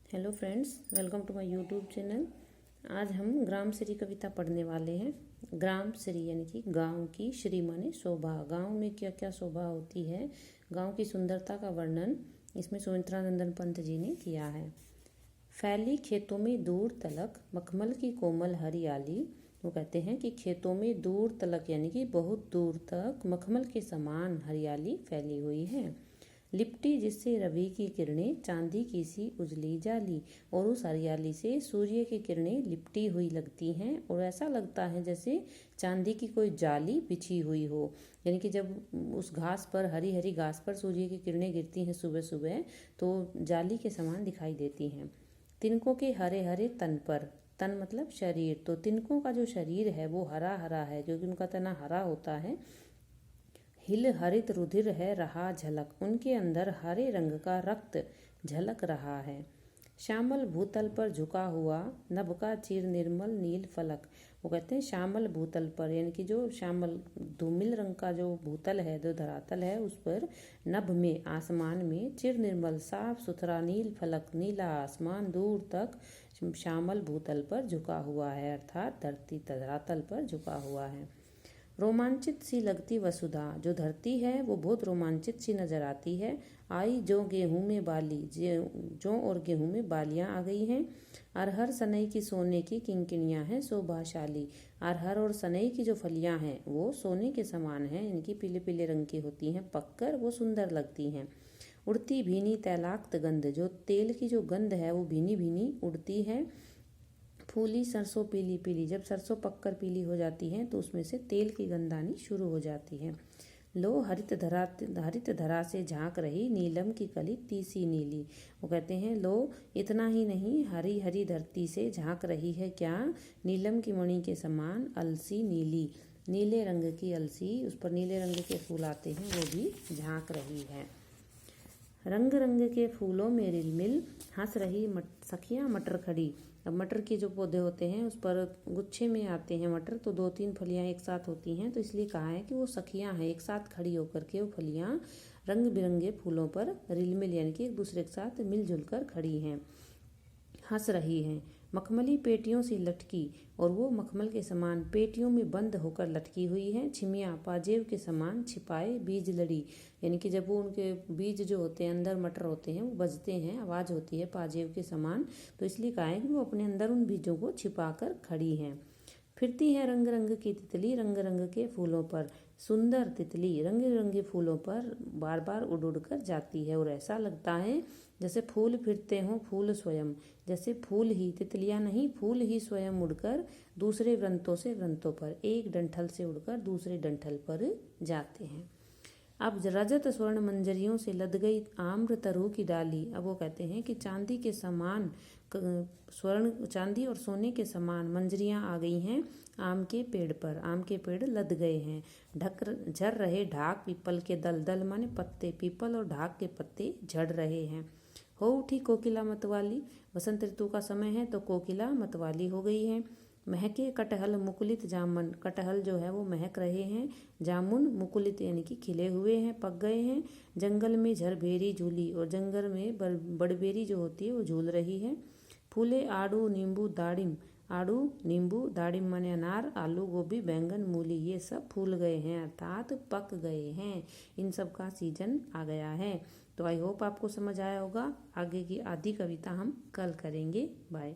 Hello friends, welcome to my YouTube channel. आज हम ग्राम श्री कविता पढ़ने वाले हैं। ग्राम श्री यानी कि गांव की, श्री माने शोभा। गांव में क्या क्या शोभा होती है, गांव की सुंदरता का वर्णन इसमें सुमित्रा नंदन पंत जी ने किया है। फैली खेतों में दूर तलक मखमल की कोमल हरियाली। वो कहते हैं कि खेतों में दूर तलक यानी कि बहुत दूर तक मखमल के समान हरियाली फैली हुई है। लिपटी जिससे रवि की किरणें चांदी की सी उजली जाली, और उस हरियाली से सूर्य की किरणें लिपटी हुई लगती हैं और ऐसा लगता है जैसे चांदी की कोई जाली बिछी हुई हो। यानी कि जब उस घास पर, हरी हरी घास पर सूर्य की किरणें गिरती हैं सुबह सुबह, तो जाली के समान दिखाई देती हैं। तिनकों के हरे हरे तन पर, तन मतलब शरीर, तो तिनकों का जो शरीर है वो हरा हरा है क्योंकि उनका तना हरा होता है। हिल हरित रुधिर है रहा झलक, उनके अंदर हरे रंग का रक्त झलक रहा है। श्यामल भूतल पर झुका हुआ नभ का चिर निर्मल नील फलक। वो कहते हैं श्यामल भूतल पर यानी कि जो श्यामल धूमिल रंग का जो भूतल है, जो धरातल है, उस पर नभ में, आसमान में चिर निर्मल साफ सुथरा नील फलक, नीला आसमान दूर तक श्यामल भूतल पर झुका हुआ है, अर्थात धरती धरातल पर झुका हुआ है। रोमांचित सी लगती वसुधा, जो धरती है वो बहुत रोमांचित सी नजर आती है। आई जो गेहूं में बाली, जो और गेहूं में बालियां आ गई हैं। अरहर सनई की सोने की किंकिणियां हैं शोभाशाली। अरहर और सनई की जो फलियां हैं वो सोने के समान हैं, इनकी पीले पीले रंग की होती हैं, पककर वो सुंदर लगती हैं। उड़ती भीनी तैलाक्त गंध, जो तेल की जो गंध है वो भीनी भीनी उड़ती है। फूली सरसों पीली पीली, जब सरसों पककर पीली हो जाती है तो उसमें से तेल की गंध आनी शुरू हो जाती है। लो हरित धरा से झांक रही नीलम की कली तीसी नीली। वो कहते हैं लो, इतना ही नहीं, हरी हरी धरती से झांक रही है क्या, नीलम की मणि के समान अलसी नीली, नीले रंग की अलसी, उस पर नीले रंग के फूल आते हैं, वो भी झांक रही है। रंग रंग के फूलों में रिलमिल हंस रही सखियां मटर खड़ी। अब मटर के जो पौधे होते हैं उस पर गुच्छे में आते हैं मटर, तो दो तीन फलियां एक साथ होती हैं, तो इसलिए कहा है कि वो सखियां हैं, एक साथ खड़ी होकर के वो फलियां रंग बिरंगे फूलों पर रिलमिल यानी कि एक दूसरे के साथ मिलजुल कर खड़ी हैं, हंस रही हैं। मखमली पेटियों से लटकी, और वो मखमल के समान पेटियों में बंद होकर लटकी हुई हैं। छिमियाँ पाजेब के समान छिपाए बीज लड़ी, यानी कि जब वो उनके बीज जो होते हैं, अंदर मटर होते हैं, वो बजते हैं, आवाज़ होती है पाजेब के समान, तो इसलिए कहा है कि वो अपने अंदर उन बीजों को छिपा कर खड़ी हैं। फिरती है रंग रंग की तितली रंग रंग के फूलों पर, सुंदर तितली रंग बिरंगे फूलों पर बार बार उड़ उड़ कर जाती है, और ऐसा लगता है जैसे फूल फिरते हों, फूल स्वयं, जैसे फूल ही, तितलियां नहीं, फूल ही स्वयं उड़कर दूसरे वृंतों से वृंतों पर, एक डंठल से उड़कर दूसरे डंठल पर जाते हैं। अब रजत स्वर्ण मंजरियों से लद गई आम्र तरु की डाली। अब वो कहते हैं कि चांदी के समान, स्वर्ण चांदी और सोने के समान मंजरियां आ गई हैं आम के पेड़ पर, आम के पेड़ लद गए हैं। ढक झर रहे ढाक पीपल के दल, दल माने पत्ते, पीपल और ढाक के पत्ते झड़ रहे हैं। हो उठी कोकिला मतवाली, बसंत ऋतु का समय है तो कोकिला मतवाली हो गई है। महके कटहल मुकुलित जामुन, कटहल जो है वो महक रहे हैं, जामुन मुकुलित यानी कि खिले हुए हैं, पक गए हैं। जंगल में झरभेरी झूली, और जंगल में बड़बेरी जो होती है वो झूल रही है। फूले आड़ू नींबू दाड़िम, आड़ू नींबू दाड़िम माने अनार, आलू गोभी बैंगन मूली, ये सब फूल गए हैं अर्थात पक गए हैं, इन सब का सीजन आ गया है। तो आई होप आपको समझ आया होगा। आगे की आधी कविता हम कल करेंगे। बाय।